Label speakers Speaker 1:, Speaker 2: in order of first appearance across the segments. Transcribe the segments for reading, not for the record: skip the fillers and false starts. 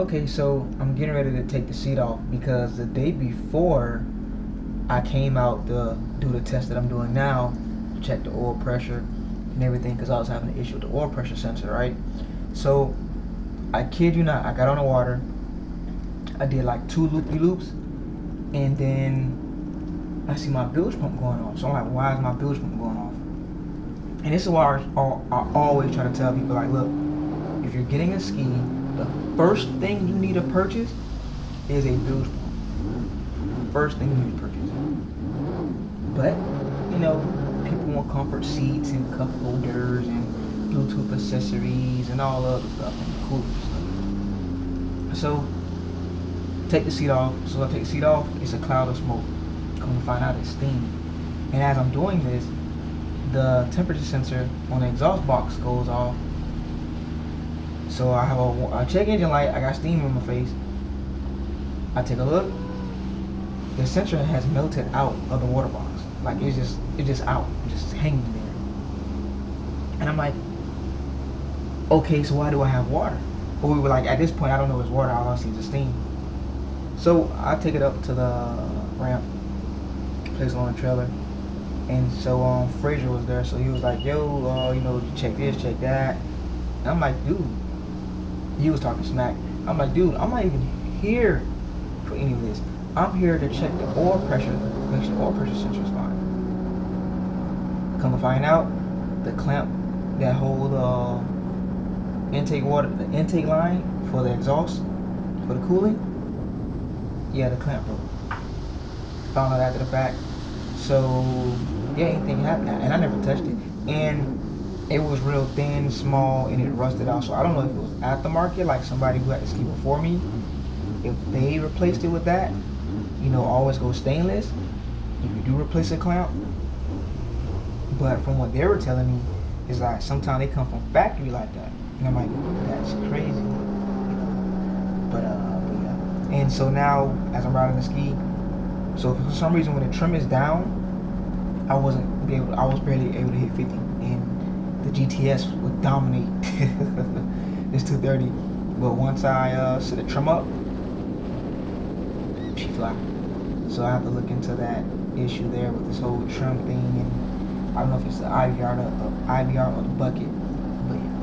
Speaker 1: Okay, so I'm getting ready to take the seat off because the day before I came out to do the test that I'm doing now to check the oil pressure and everything because I was having an issue with the oil pressure sensor, right? So I kid you not, I got on the water, I did like 2 loopy-loops, and then I see my bilge pump going off. So I'm like, why is my bilge pump going off? And this is why I always try to tell people, like, look, if you're getting a ski, the first thing you need to purchase is a bilge pump. First thing you need to purchase. But, you know, people want comfort seats and cup holders and Bluetooth accessories and all other stuff and cool stuff. So, take the seat off. So I take the seat off, it's a cloud of smoke. Come to find out it's steam. And as I'm doing this, the temperature sensor on the exhaust box goes off. So I have a check engine light, I got steam in my face. I take a look, the sensor has melted out of the water box. Like it's just out, just hanging there. And I'm like, okay, so why do I have water? But we were like, at this point, I don't know if it's water, all I see is the steam. So I take it up to the ramp, place it on the trailer. And so Fraser was there, so he was like, yo, you know, check this, check that. And I'm like, dude, he was talking smack. I'm like, dude, I'm not even here for any of this. I'm here to check the oil pressure, make sure the oil pressure sensor is fine. Come to find out, the clamp that hold intake water, the intake line for the exhaust, for the cooling, yeah, the clamp broke. Found out after the fact. So yeah, anything happened, and I never touched it. And it was real thin, small, and it rusted out. So I don't know if it was aftermarket, like somebody who had to ski before me, if they replaced it with that. You know, always go stainless if you do replace a clamp. But from what they were telling me, is like sometimes they come from factory like that, and I'm like, that's crazy. But yeah. And so now, as I'm riding the ski, so for some reason when the trim is down, I was barely able to hit 50, and the GTS would dominate this 230. But once I set the trim up, she fly. So I have to look into that issue there with this whole trim thing, and I don't know if it's the IVR or the bucket, but yeah.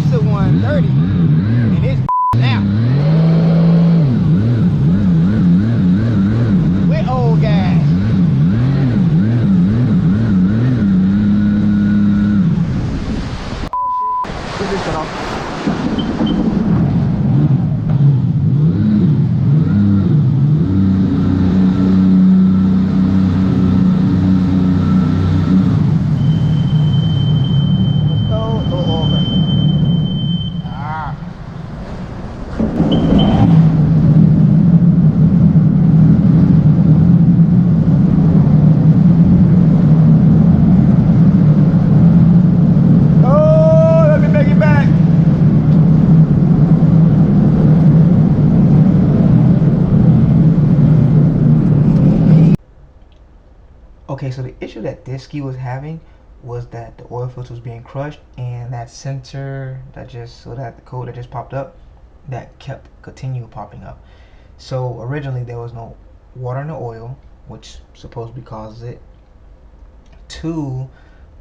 Speaker 1: GTS130, and it's now with old gas. Put this shit off. Okay, so the issue that this ski was having was that the oil filter was being crushed, and that sensor that the code that just popped up, that kept continue popping up. So originally there was no water in the oil, which supposedly causes it. Two,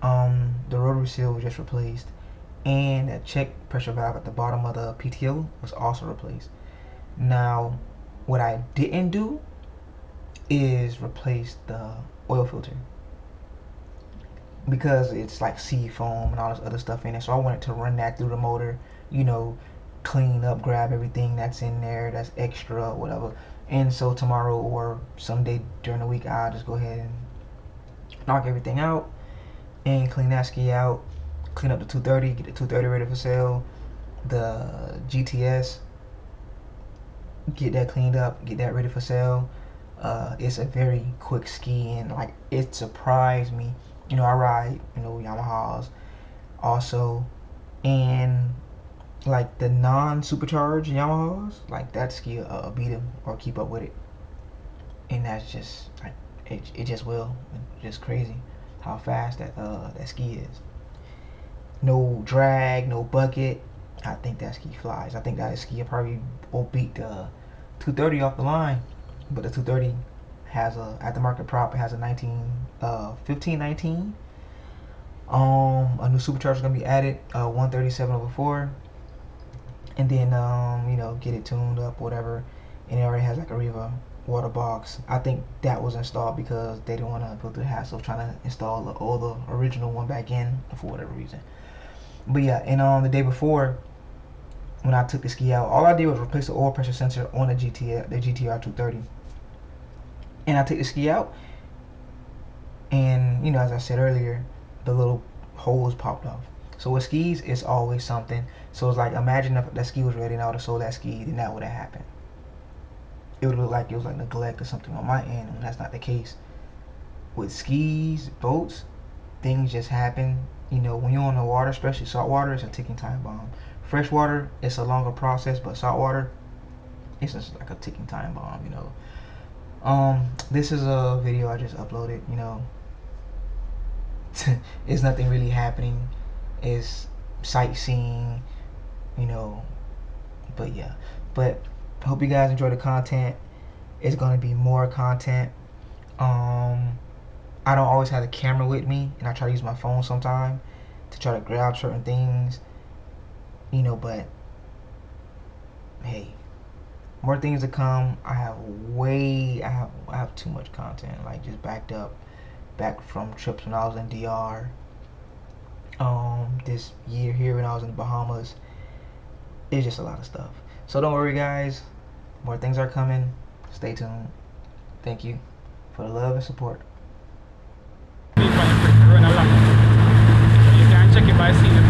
Speaker 1: the rotary seal was just replaced, and that check pressure valve at the bottom of the PTO was also replaced. Now, what I didn't do is replace the oil filter, because it's like sea foam and all this other stuff in it. So I wanted to run that through the motor, you know, clean up, grab everything that's in there that's extra or whatever. And so tomorrow or someday during the week, I'll just go ahead and knock everything out and clean that ski out, clean up the 230, get the 230 ready for sale, the GTS, get that cleaned up, get that ready for sale. It's a very quick ski, and like, it surprised me. You know, I ride, you know, Yamahas also, and like the non-supercharged Yamahas, like that ski beat them or keep up with it. And that's just like, it just will. It's just crazy how fast that ski is. No drag, no bucket. I think that ski flies. I think that ski probably will beat the 230 off the line. But the 230 has a aftermarket prop. It has a 1519. A new supercharger is gonna be added, 137/4, and then you know, get it tuned up, whatever. And it already has like a Riva water box. I think that was installed because they didn't want to go through the hassle of trying to install the original one back in for whatever reason. But yeah, and the day before, when I took the ski out, all I did was replace the oil pressure sensor on the GTR230. And I took the ski out, and you know, as I said earlier, the little holes popped off. So with skis, it's always something. So it's like, imagine if that ski was ready and I would have sold that ski, then that would have happened. It would look like it was like neglect or something on my end, and that's not the case. With skis, boats, things just happen. You know, when you're on the water, especially salt water, it's a ticking time bomb. Freshwater, it's a longer process, but saltwater, it's just like a ticking time bomb, you know. This is a video I just uploaded, you know. It's nothing really happening. It's sightseeing, you know. But yeah, but hope you guys enjoy the content. It's gonna be more content. I don't always have the camera with me, and I try to use my phone sometime to try to grab certain things, you know. But hey, more things to come. I have too much content, like just back from trips when I was in DR, this year here when I was in the Bahamas. It's just a lot of stuff. So don't worry, guys, more things are coming. Stay tuned. Thank you for the love and support.
Speaker 2: You can check it by seeing